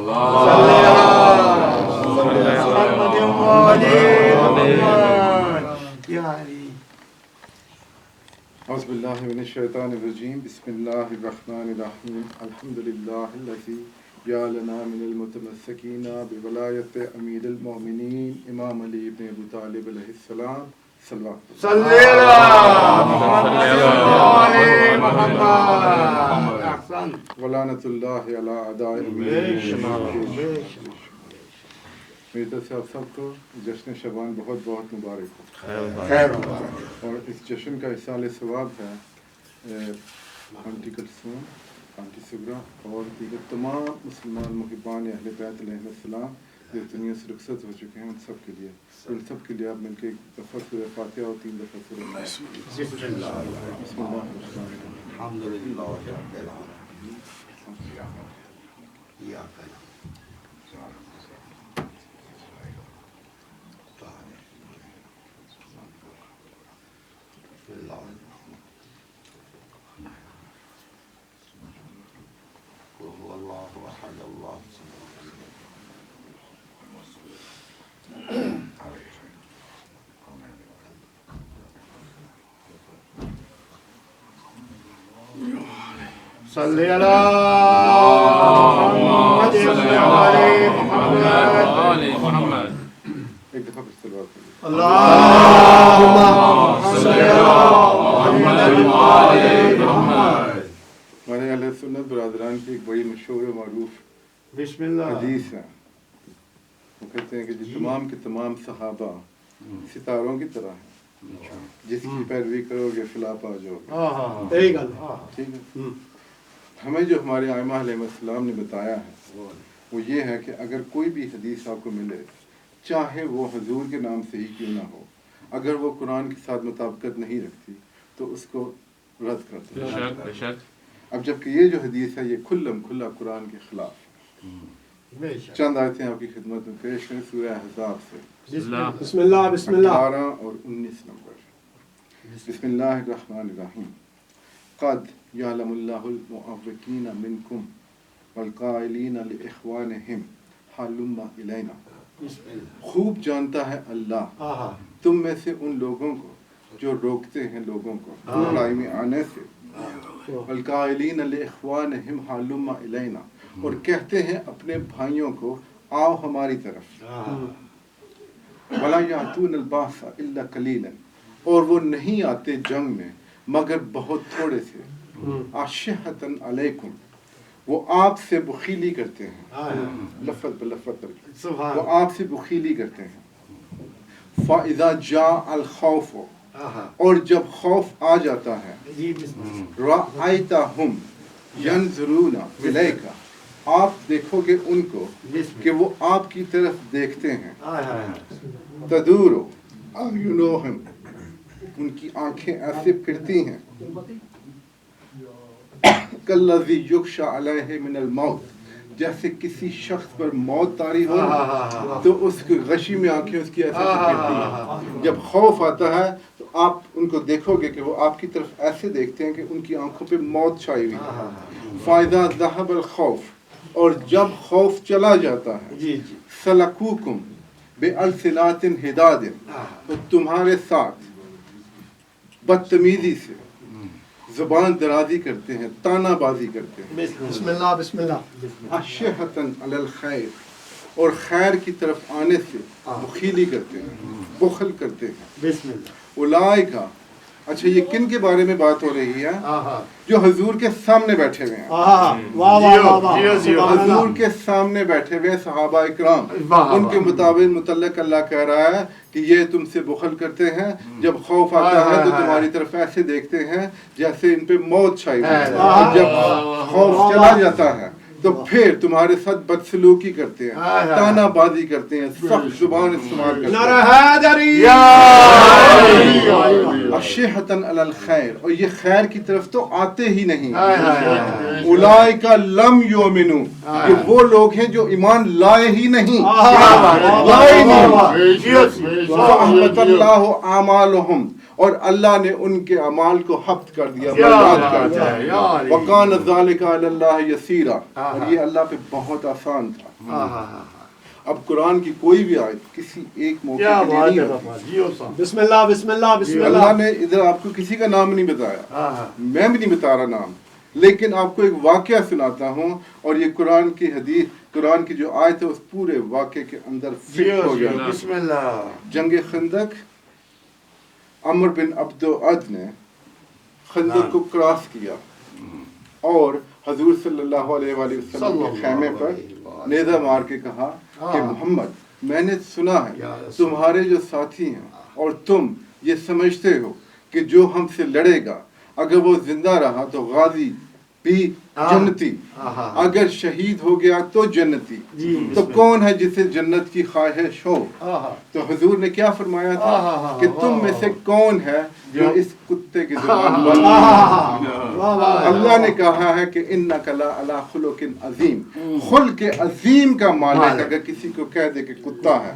اعوذ باللہ من الشیطان الرجیم بسم اللہ الرحمن الرحیم الحمد للہ الذی جعلنا من المتمسکین بولایت امیر المؤمنین امام علی ابن ابی طالب علیہ السلام صلوات ولعنۃ اللہ علی اعدائهم. میری طرف سے آپ سب کو جشن شبان بہت بہت مبارک ہو. اور اس جشن کا احصال ثواب ہے آنٹی کلثوم، آنٹی سغرا اور دیگر تمام مسلمان محبان اہل بیت علیہ السلام جو دنیا سے رخصت ہو چکے ہیں، ان سب کے لیے. ان سب کے لیے آپ مل کے ایک دفعہ سورہ فاتحہ اور 3 دفعہ سورہ ناس. بسم اللہ الرحمن الرحیم. الحمدللہ رب العالمین. صلی علی محمد. ایک دفعہ پھر سلوات کریے. اللہم صلی علی محمد. ہمارے اہل سنت برادران کی ایک بڑی مشہور و معروف بسم اللہ. حدیث ہے. وہ کہتے ہیں کہ جو تمام کے تمام صحابہ ستاروں کی طرح ہیں، جس کی پیروی کرو گے فلاح پا جاؤ گے. ٹھیک ہے. ہمیں جو ہمارے ائمہ علیہ السلام نے بتایا ہے وہ یہ ہے کہ اگر کوئی بھی حدیث آپ کو ملے، چاہے وہ حضور کے نام سے ہی کیوں نہ ہو، اگر وہ قرآن کے ساتھ مطابقت نہیں رکھتی تو اس کو رد کر دو. اب جبکہ یہ جو حدیث ہے یہ کھلم کھلا قرآن کے خلاف. چند آیتیں آپ کی خدمت میں پیش کریں سورہ احزاب سے. بسم اللہ. بسم اللہ. 18 اور 19 نمبر. بسم اللہ الرحمن الرحیم. قد یعلم اللہ المعوقین منکم والقائلین لاخوانہم حلم الینا. خوب جانتا ہے اللہ تم میں سے ان لوگوں کو جو روکتے ہیں لوگوں کو برائی میں آنے سے، والقائلین لاخوانہم حلم الینا، اور کہتے ہیں اپنے بھائیوں کو آؤ ہماری طرف. ولا یاتون الباس الا قلیلا، اور وہ نہیں آتے جنگ میں مگر بہت تھوڑے سے. اشہۃ علیکم، وہ آپ سے بخیلی کرتے ہیں. لفظ بلفظ وہ آپ سے بخیلی کرتے ہیں. فاذا جاء الخوف، اور جب خوف آ جاتا ہے، رأیتہم ینظرون الیک، آپ دیکھو گے ان کو کہ وہ آپ کی طرف دیکھتے ہیں. تدور اعینہم، ان کی آنکھیں ایسے پھرتی ہیں. کالذی یغشی علیہ من الموت، جیسے کسی شخص پر موت طاری ہو تو اس کی غشی میں آنکھیں اس کی ایسے پھرتی ہیں. جب خوف آتا ہے تو آپ ان کو دیکھو گے کہ وہ آپ کی طرف ایسے دیکھتے ہیں کہ ان کی آنکھوں پہ موت چھائی ہوئی ہے. فاذا ذهب الخوف، اور جب خوف چلا جاتا ہے، سلکوکم بألسنات حداد، تو تمہارے ساتھ بدتمیزی سے زبان درازی کرتے ہیں، تانا بازی کرتے ہیں. بسم اللہ. بسم اللہ. اشہۃ علی الخیر، اور خیر کی طرف آنے سے بخیلی کرتے ہیں، بخل کرتے ہیں. بسم اللہ. اولئک، اچھا یہ کن کے بارے میں بات ہو رہی ہے؟ جو حضور کے سامنے بیٹھے ہوئے ہیں. حضور کے سامنے بیٹھے ہوئے صحابہ اکرام، ان کے متعلق اللہ کہہ رہا ہے کہ یہ تم سے بخل کرتے ہیں، جب خوف آتا ہے تو تمہاری طرف ایسے دیکھتے ہیں جیسے ان پہ موت چھائی ہوئی ہے. اور جب خوف چلا جاتا ہے تو پھر تمہارے ساتھ بدسلوکی کرتے ہیں، تانا بازی کرتے ہیں، سخت زبان استعمال کرتے ہیں. اشہۃ علی الخیر، اور یہ خیر کی طرف تو آتے ہی نہیں. اولئک لم یؤمنوا، کہ وہ لوگ ہیں جو ایمان لائے ہی نہیں. فاحبط اللہ اعمالہم، اور اللہ نے ان کے اعمال کو حبط کر دیا، برباد کر دیا۔ وَقَانَ ذَلِكَ عَلَى اللَّهِ يَسِيرًا، اور یہ اللہ پہ بہت آسان تھا۔ اب قرآن کی کوئی بھی آیت کسی ایک موقع کے لیے نہیں ہوتی۔ بسم اللہ بسم اللہ بسم اللہ اللہ۔ نے ادھر آپ کو کسی کا نام نہیں بتایا، میں بھی نہیں بتا رہا نام، لیکن آپ کو ایک واقعہ سناتا ہوں، اور یہ قرآن کی حدیث، قرآن کی جو آیت ہے اس پورے واقعے کے اندر فٹ ہو جائے۔ بسم اللہ۔ جنگ خندق، عمر بن عبد العد نے خندق کو کراس کیا اور حضور صلی اللہ علیہ وآلہ وسلم کے خیمے پر نیزہ مار کے کہا کہ محمد، میں نے سنا ہے تمہارے جو ساتھی ہیں اور تم یہ سمجھتے ہو کہ جو ہم سے لڑے گا اگر وہ زندہ رہا تو غازی بھی جنتی، اگر شہید ہو گیا تو جنتی، تو کون ہے جسے جنت کی خواہش ہو؟ تو حضور نے کیا فرمایا تھا کہ تم میں سے کون ہے جو اس کتے کی زبان بند ہے؟ اللہ نے کہا ہے کہ اِنَّكَ لَعَلَىٰ خُلُقٍ عَظِيمٍ، خلق عظیم کا مالک اگر کسی کو کہہ دے کہ کتا ہے،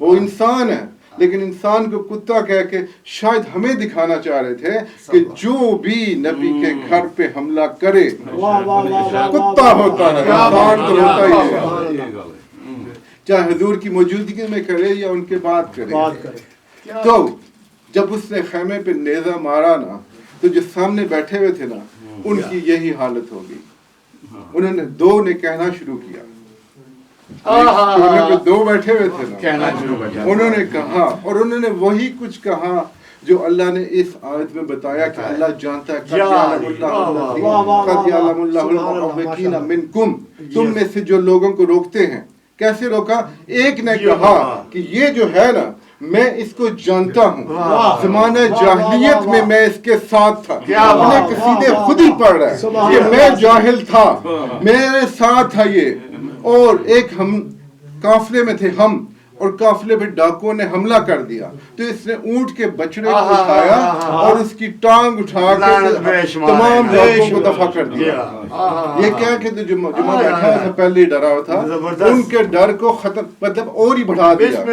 وہ انسان ہے، لیکن انسان کو کتا کہہ کے شاید ہمیں دکھانا چاہ رہے تھے کہ جو بھی نبی کے گھر پہ حملہ کرے کتا ہوتا ہے، انسان تو ہوتا ہی ہے، چاہے حضور کی موجودگی میں کرے یا ان کے بعد کرے۔ تو جب اس نے خیمے پہ نیزہ مارا نا، تو جو سامنے بیٹھے ہوئے تھے نا ان کی یہی حالت ہوگی، انہوں نے دو نے کہنا شروع کیا، دو بیٹھے ہوئے تھے نا، انہوں نے کہا، اور انہوں نے وہی کچھ کہا جو اللہ نے اس آیت میں بتایا کہ اللہ جانتا ہے، قَدْ يَعْلَمُ اللَّهُ الْمُعَوِّقِينَ مِنْكُمْ، تم میں سے جو لوگوں کو روکتے ہیں۔ کیسے روکا؟ ایک نے کہا کہ یہ جو ہے نا میں اس کو جانتا ہوں، زمانہ جاہلیت میں میں اس کے ساتھ تھا، انہیں قصیدے خود ہی پڑھ رہا ہے کہ میں جاہل تھا، میرے ساتھ تھا یہ، اور ایک ہم قافلے میں تھے ہم، اور قافلے پہ ڈاکوں نے حملہ کر دیا، تو اس نے اونٹ کے بچڑے کو اٹھایا اور اس کی ٹانگ اٹھا کے تمام ڈاکوں کو دفع کر دیا۔ یہ کیا کہ جو بیٹھا تھا پہلے ہی ڈرا ہوا تھا، ان کے ڈر کو ختم مطلب اور ہی بڑھا دیا۔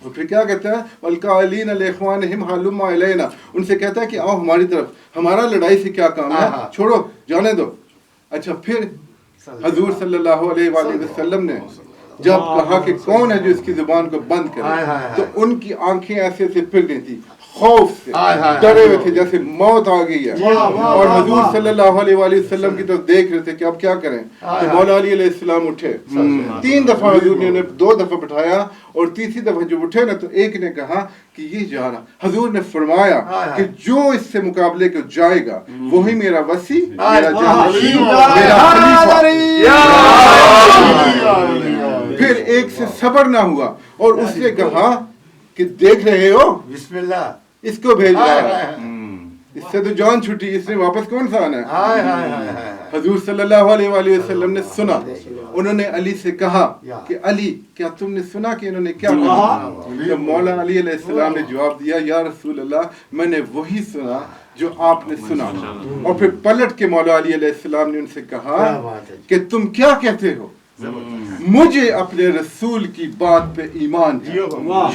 اور پھر کیا کہتا ہے وَالْقَائِلِينَ لِإِخْوَانِهِمْ هَلُمَّ إِلَيْنَا، ان سے کہتا ہے کہ آؤ ہماری طرف، ہمارا لڑائی سے کیا کام ہے، چھوڑو جانے دو۔ اچھا پھر حضور صلی اللہ علیہ وآلہ وسلم نے جب کہا کہ کون ہے جو اس کی زبان کو بند کرے، تو ان کی آنکھیں ایسے ایسے پھر گئی تھی، خوف سے ڈرے ہوئے تھے جیسے موت آ گئی ہے، اور حضور صلی اللہ علیہ وآلہ وسلم کی طرف دیکھ رہے تھے کہ اب کیا کریں۔ تو مولا علی علیہ السلام اٹھے، 3 دفعہ حضور نے انہیں 2 دفعہ بٹھایا، اور تیسری دفعہ جب اٹھے نا تو ایک نے کہا کہ یہ جا رہا، حضور نے فرمایا کہ جو اس سے مقابلے کو جائے گا وہی میرا وصی، میرا جانشین، میرا خلیفہ۔ پھر ایک سے صبر نہ ہوا اور اس نے کہا کہ دیکھ رہے ہو بسم اللہ، اس کو بھیج رہا ہے، اس سے تو جان چھٹی، اس نے واپس کون سا آنا ہے؟ حضور صلی اللہ علیہ وآلہ وسلم نے سنا، انہوں نے علی سے کہا کہ علی کیا تم نے سنا کہ انہوں نے کیا کہا؟ تو مولا علی علیہ السلام نے جواب دیا یا رسول اللہ میں نے وہی سنا جو آپ نے سنا۔ اور پھر پلٹ کے مولا علی علیہ السلام نے ان سے کہا کہ تم کیا کہتے ہو؟ مجھے اپنے رسول کی بات پہ ایمان ہے،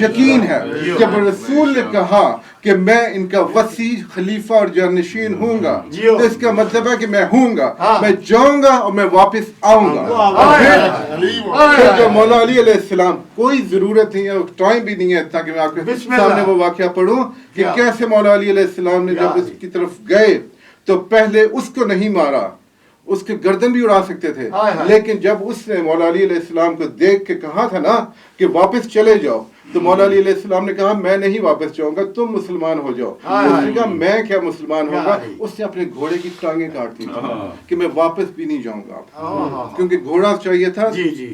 یقین ہے، جب رسول نے کہا کہ میں ان کا وصی، خلیفہ اور جانشین ہوں گا تو اس کا مطلب ہے کہ میں ہوں گا، میں جاؤں گا اور میں واپس آؤں گا۔ پھر جو مولا علی علیہ السلام، کوئی ضرورت نہیں ہے، ٹائم بھی نہیں ہے تاکہ میں آپ کے سامنے وہ واقعہ پڑھوں کہ کیسے مولا علی علیہ السلام نے جب اس کی طرف گئے تو پہلے اس کو نہیں مارا، اس کے گردن بھی اڑا سکتے تھے، لیکن جب اس نے مولا علی علیہ السلام کو دیکھ کے کہا تھا نا کہ واپس چلے جاؤ، تو مولا علی علیہ السلام نے کہا میں نہیں واپس جاؤں گا، تم مسلمان ہو جاؤ۔ اس نے کہا میں کیا مسلمان ہوگا، اس نے اپنے گھوڑے کی ٹانگیں کاٹ دی کہ میں واپس بھی نہیں جاؤں گا، کیونکہ گھوڑا چاہیے تھا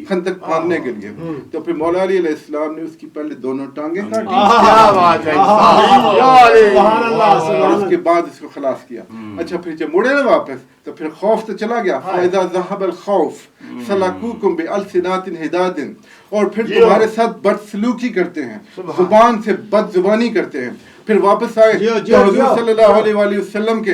خندق باندھنے کے لیے۔ تو پھر مولا علی علیہ السلام نے اس کی پہلے دونوں ٹانگیں کاٹی اور اس کے بعد اس کو خلاص کیا۔ اچھا پھر جب مڑے نا واپس تو پھر خوف تو چلا گیا، فَإِذَا ذَهَبَ الْخَوْفُ سَلَكُوكُمْ بِأَلْسِنَاتٍ حِدَادٍ، اور پھر تمہارے ساتھ بدسلوکی کرتے ہیں، زبان سے بد زبانی کرتے ہیں۔ پھر واپس آئے تو حضور صلی اللہ علیہ وآلہ وسلم کے